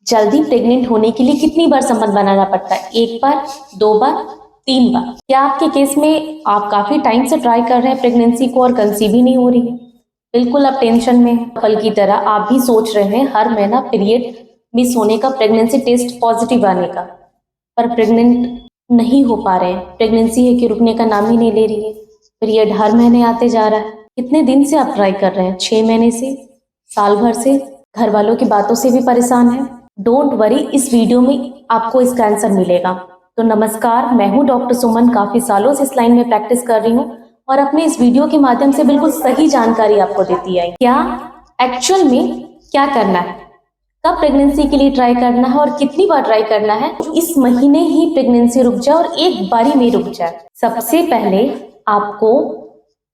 जल्दी प्रेग्नेंट होने के लिए कितनी बार संबंध बनाना पड़ता है? 1 बार, 2 बार, 3 बार? क्या आपके केस में आप काफी टाइम से ट्राई कर रहे हैं प्रेगनेंसी को और कंसीव ही नहीं हो रही है? बिल्कुल आप टेंशन में हैं। कल की तरह आप भी सोच रहे हैं हर महीना पीरियड मिस होने का, प्रेगनेंसी टेस्ट पॉजिटिव आने का, पर प्रेग्नेंट नहीं हो पा रहे हैं। प्रेगनेंसी है कि रुकने का नाम ही नहीं ले रही है। पीरियड हर महीने आते जा रहा है। कितने दिन से आप ट्राई कर रहे हैं? 6 महीने से, साल भर से? घर वालों की बातों से भी परेशान है? डोंट वरी, इस वीडियो में आपको इसका आंसर मिलेगा। तो नमस्कार, मैं हूं डॉक्टर सुमन। काफी सालों से इस लाइन में प्रैक्टिस कर रही हूं और अपने इस वीडियो के माध्यम से बिल्कुल सही जानकारी आपको देती है। क्या एक्चुअल में क्या करना है, कब प्रेगनेंसी के लिए ट्राई करना है और कितनी बार ट्राई करना है। इस महीने ही प्रेगनेंसी रुक जाए और एक बारी में रुक जाए। सबसे पहले आपको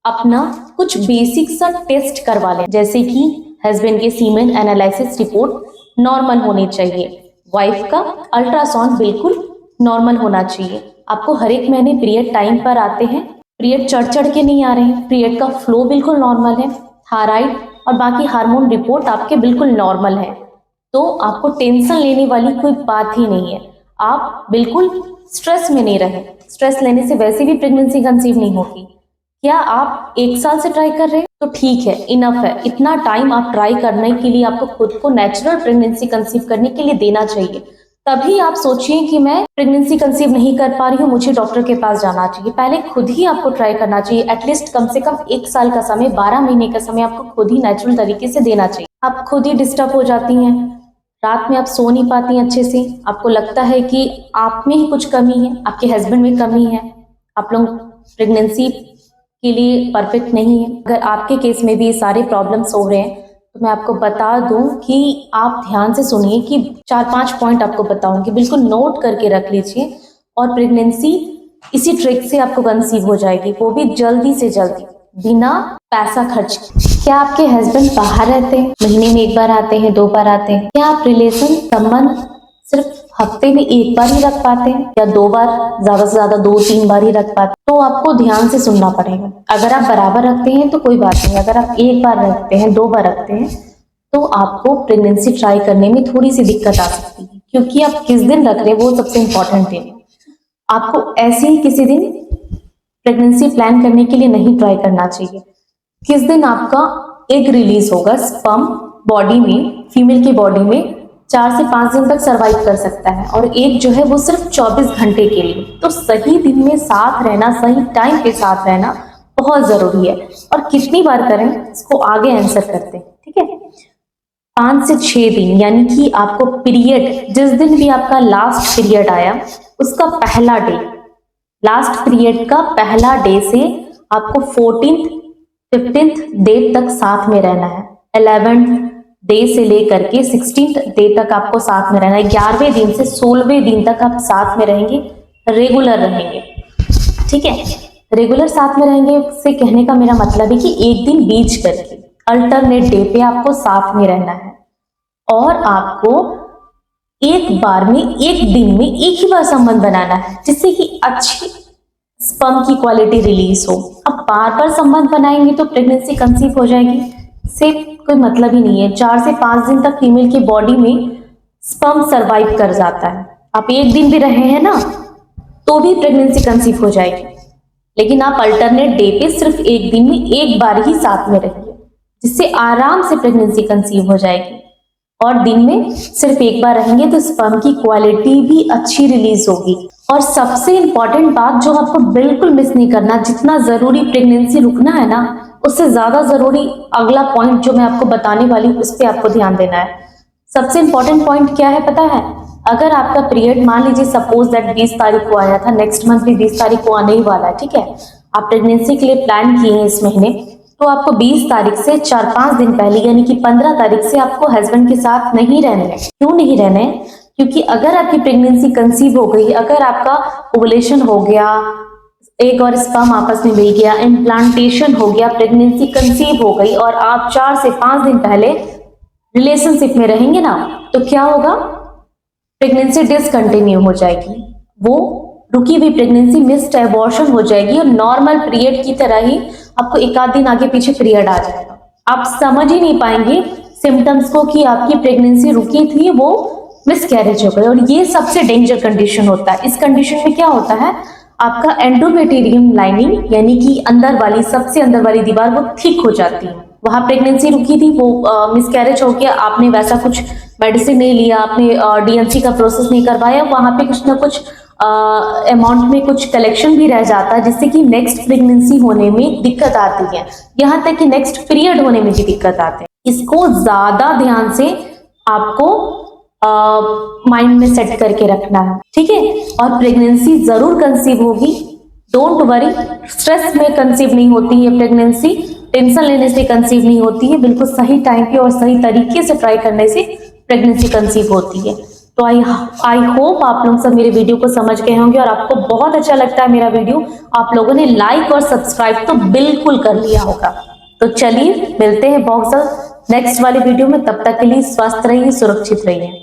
अपना कुछ बेसिक सा टेस्ट करवा लें, जैसे कि हस्बैंड के सीमेन एनालिसिस रिपोर्ट नॉर्मल होनी चाहिए, वाइफ का अल्ट्रासाउंड बिल्कुल नॉर्मल होना चाहिए। आपको हर एक महीने पीरियड टाइम पर आते हैं, पीरियड चढ़ के नहीं आ रहे हैं, पीरियड का फ्लो बिल्कुल नॉर्मल है, थायराइड और बाकी हार्मोन रिपोर्ट आपके बिल्कुल नॉर्मल है, तो आपको टेंशन लेने वाली कोई बात ही नहीं है। आप बिल्कुल स्ट्रेस में नहीं रहे। स्ट्रेस लेने से वैसे भी प्रेगनेंसी कंसीव नहीं होगी। क्या आप 1 साल से ट्राई कर रहे हैं? तो ठीक है, इनफ है। इतना टाइम आप ट्राई करने के लिए आपको खुद को नेचुरल प्रेगनेंसी कंसीव करने के लिए देना चाहिए। तभी आप सोचिए कि मैं प्रेगनेंसी कंसीव नहीं कर पा रही हूँ, मुझे डॉक्टर के पास जाना चाहिए। पहले खुद ही आपको ट्राई करना चाहिए। एटलीस्ट कम से कम 1 साल का समय, 12 महीने का समय आपको खुद ही नेचुरल तरीके से देना चाहिए। आप खुद ही डिस्टर्ब हो जाती हैं, रात में आप सो नहीं पाती हैं अच्छे से, आपको लगता है कि आप में ही कुछ कमी है, आपके हस्बैंड में कमी है, आप लोग प्रेगनेंसी के लिए परफेक्ट नहीं है। अगर आपके केस में भी ये सारे प्रॉब्लम्स हो रहे हैं तो मैं आपको बता दूं कि आप ध्यान से सुनिए कि 4-5 पॉइंट आपको बताऊंगी, बिल्कुल नोट करके रख लीजिए और प्रेगनेंसी इसी ट्रिक से आपको कंसीव हो जाएगी, वो भी जल्दी से जल्दी, बिना पैसा खर्च। क्या आपके हस्बैंड बाहर रहते हैं? महीने में 1 बार आते हैं, 2 बार आते हैं? क्या आप रिलेशन संबंध सिर्फ हफ्ते में 1 बार ही रख पाते हैं या 2 बार, ज्यादा से ज्यादा 2-3 बार ही रख पाते हैं? तो आपको ध्यान से सुनना पड़ेगा। अगर आप बराबर रखते हैं तो कोई बात नहीं, अगर आप 1 बार रखते हैं, 2 बार रखते हैं, तो आपको प्रेगनेंसी ट्राई करने में थोड़ी सी दिक्कत आ सकती है, क्योंकि आप किस दिन रख रहे हैं वो सबसे इंपॉर्टेंट है। आपको ऐसे ही किसी दिन प्रेगनेंसी प्लान करने के लिए नहीं ट्राई करना चाहिए। किस दिन आपका एग रिलीज होगा, स्पर्म बॉडी में, फीमेल की बॉडी में 4 से 5 दिन तक सरवाइव कर सकता है और एग जो है वो सिर्फ 24 घंटे के लिए। तो सही दिन में साथ रहना, सही टाइम पे साथ रहना बहुत जरूरी है। और कितनी बार करें इसको आगे आंसर करते हैं, ठीक है। 5 से 6 दिन, यानी कि आपको पीरियड, जिस दिन भी आपका लास्ट पीरियड आया उसका पहला डे, लास्ट पीरियड का पहला डे से आपको 14th 15th डे तक साथ में रहना है। 11th डे से लेकर के 16th डे तक आपको साथ में रहना है। 11वें दिन से 16वें दिन तक आप साथ में रहेंगे, रेगुलर रहेंगे, ठीक है। रेगुलर साथ में रहेंगे से कहने का मेरा मतलब है कि एक दिन बीच करके अल्टरनेट डे पे आपको साथ में रहना है और आपको एक बार में, एक दिन में एक ही बार संबंध बनाना है, जिससे कि अच्छी स्पर्म की क्वालिटी रिलीज हो। अब बार बार संबंध बनाएंगे तो प्रेगनेंसी कंसीव हो जाएगी, से कोई मतलब ही नहीं है। 4 से 5 दिन तक फीमेल की बॉडी में स्पर्म सरवाइव कर जाता है। आप एक दिन भी रहे हैं ना तो भी प्रेगनेंसी कंसीव हो जाएगी, लेकिन आप अल्टरनेट डे पे सिर्फ एक दिन में एक बार ही साथ में रहिए, जिससे आराम से प्रेगनेंसी कंसीव हो जाएगी। और दिन में सिर्फ एक बार रहेंगे तो स्पर्म की क्वालिटी भी अच्छी रिलीज होगी। और सबसे इंपॉर्टेंट बात जो आपको बिल्कुल मिस नहीं करना, जितना जरूरी प्रेगनेंसी रुकना है ना, उससे ज्यादा जरूरी अगला पॉइंट जो मैं आपको बताने वाली हूँ उस पर आपको ध्यान देना है। सबसे इंपॉर्टेंट पॉइंट क्या है पता है? अगर आपका पीरियड मान लीजिए सपोज दैट 20 तारीख को आया था, नेक्स्ट मंथ भी 20 तारीख को आने ही वाला है, ठीक है, आप प्रेगनेंसी के लिए प्लान किए हैं इस महीने, तो आपको 20 तारीख से 4-5 दिन पहले यानी कि 15 तारीख से आपको हस्बैंड के साथ नहीं रहना है। क्यों नहीं रहना है? क्योंकि अगर आपकी प्रेगनेंसी कंसीव हो गई, अगर आपका ओवुलेशन हो गया, एग और स्पर्म आपस में मिल गया, इम्प्लांटेशन हो गया, प्रेगनेंसी कंसीव हो गई और आप 4 से 5 दिन पहले रिलेशनशिप में रहेंगे ना, तो क्या होगा? प्रेगनेंसी डिसकंटिन्यू हो जाएगी, वो रुकी हुई प्रेगनेंसी मिस्ड एबॉर्शन हो जाएगी और नॉर्मल पीरियड की तरह ही आपको 1 आध दिन आगे पीछे पीरियड आ जाएगा। आप समझ ही नहीं पाएंगे सिम्टम्स को कि आपकी प्रेगनेंसी रुकी थी, वो मिसकैरेज हो गए, और ये सबसे डेंजर कंडीशन होता है। इस कंडीशन में क्या होता है, आपका एंडोमेट्रियम लाइनिंग यानी कि अंदर वाली, सबसे अंदर वाली दीवार वो थिक हो जाती है। वहां प्रेगनेंसी रुकी थी, वो मिसकैरेज हो गया, आपने वैसा कुछ मेडिसिन नहीं लिया, आपने डीएमसी का प्रोसेस नहीं करवाया, वहां पे कुछ ना कुछ अमाउंट में कुछ कलेक्शन भी रह जाता है, जिससे कि नेक्स्ट प्रेगनेंसी होने में दिक्कत आती है, यहाँ तक कि नेक्स्ट पीरियड होने में भी दिक्कत आती है। इसको ज्यादा ध्यान से आपको माइंड में सेट करके रखना है, ठीक है। और प्रेगनेंसी जरूर कंसीव होगी, डोंट वरी, स्ट्रेस में कंसीव नहीं होती है प्रेगनेंसी, टेंशन लेने से कंसीव नहीं होती है, बिल्कुल सही टाइम पे और सही तरीके से ट्राई करने से प्रेगनेंसी कंसीव होती है। तो आई होप आप लोग सब मेरे वीडियो को समझ गए होंगे और आपको बहुत अच्छा लगता है मेरा वीडियो। आप लोगों ने लाइक और सब्सक्राइब तो बिल्कुल कर लिया होगा। तो चलिए मिलते हैं बहुत जल्द नेक्स्ट वाले वीडियो में, तब तक के लिए स्वस्थ रहिए, सुरक्षित रहिए।